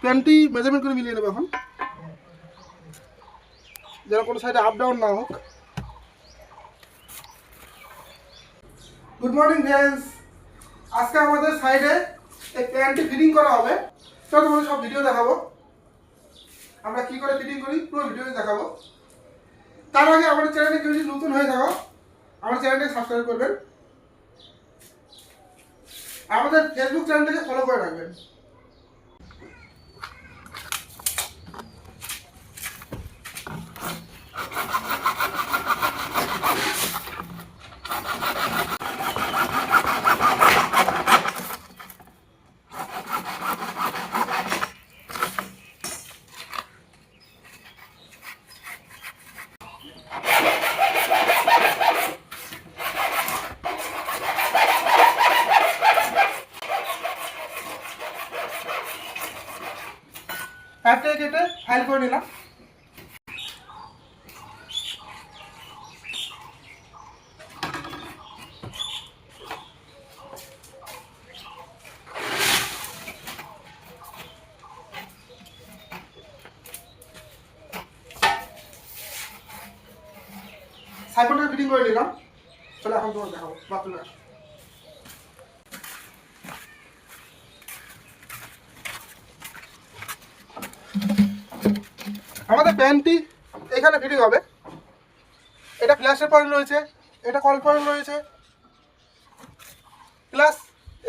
প্যান্টটি মেজারমেন্ট করে মিলিয়ে নেব এখন, যেন কোনো সাইডে আপ ডাউন না হোক। গুড মর্নিং ফ্রেন্ডস, আজকে আমাদের সাইডে এই প্যান্টটি ফিটিং করা হবে। চলো তোমাদের সব ভিডিও দেখাবো, আমরা কি করে ফিটিং করি পুরো ভিডিও দেখাবো। তার আগে আমাদের চ্যানেলে কেউ যদি নতুন হয়ে থাকো, আমার চ্যানেলটাকে সাবস্ক্রাইব করবেন, আমাদের ফেসবুক চ্যানেলটাকে ফলো করে রাখবেন। প্যান্টটাকে কেটে ফাইল করে নিলাম। সাইফনটা ফিটিং করে নিলাম। চলো এখন তোমার দেখাবো বাথরুমে। আমাদের প্যান্টটি এখানে ফিটিং হবে। এটা ফ্ল্যাশের পয়েন্ট রয়েছে, এটা কল পয়েন্ট রয়েছে, প্লাস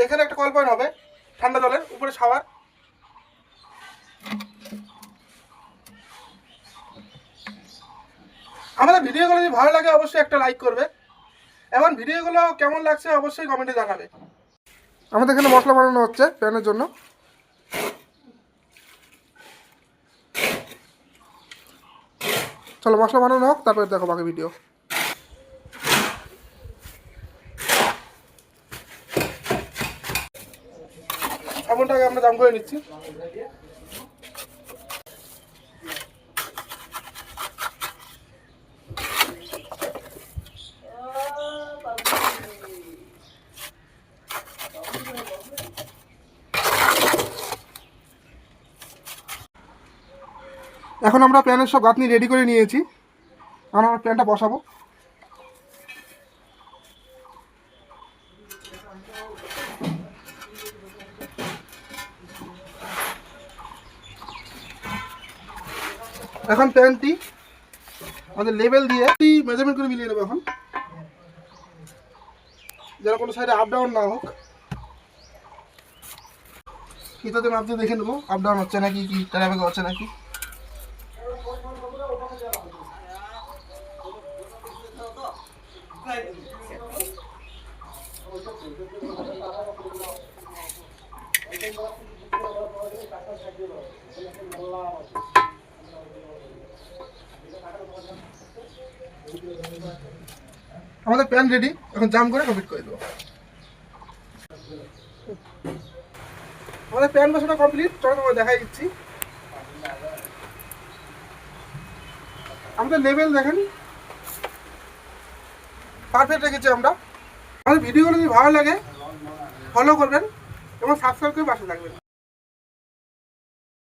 এখানে একটা কল পয়েন্ট হবে ঠান্ডা জলের উপরে শাওয়ার। আমাদের ভিডিওগুলো যদি ভালো লাগে অবশ্যই একটা লাইক করবে, এবং ভিডিওগুলো কেমন লাগছে অবশ্যই কমেন্টে জানাবে। আমাদের এখানে মশলা বানানো হচ্ছে প্যানের জন্য। চলো মশলা বানানো হোক, তারপরে দেখো বাকি ভিডিও। সাবনটাকে আমরা দাম করে নিচ্ছি। এখন আমরা প্যানের সব গাঁথনি রেডি করে নিয়েছি, এখন আমরা প্যানটা বসাবো। এখন প্যানটি আমাদের লেভেল দিয়ে মেজারমেন্ট করে মিলিয়ে নেবো এখন, যেন কোনো সাইডে আপ ডাউন না হোক। ফিতাতে মাপ দিয়ে দেখে নেবো আপ ডাউন হচ্ছে নাকি, কি ট্রাফিক হচ্ছে নাকি। আমাদের প্যান রেডি, এখন জাম করে কমপ্লিট করে দেবো। আমাদের প্যান বসানো কমপ্লিট, চলো তোমাকে দেখাই দিচ্ছি। আমাদের লেভেল দেখেন পারফেক্ট রেখেছি আমরা। আমাদের ভিডিওগুলো যদি ভালো লাগে ফলো করবেন এবং সাবস্ক্রাইব করে পাশে থাকবেন।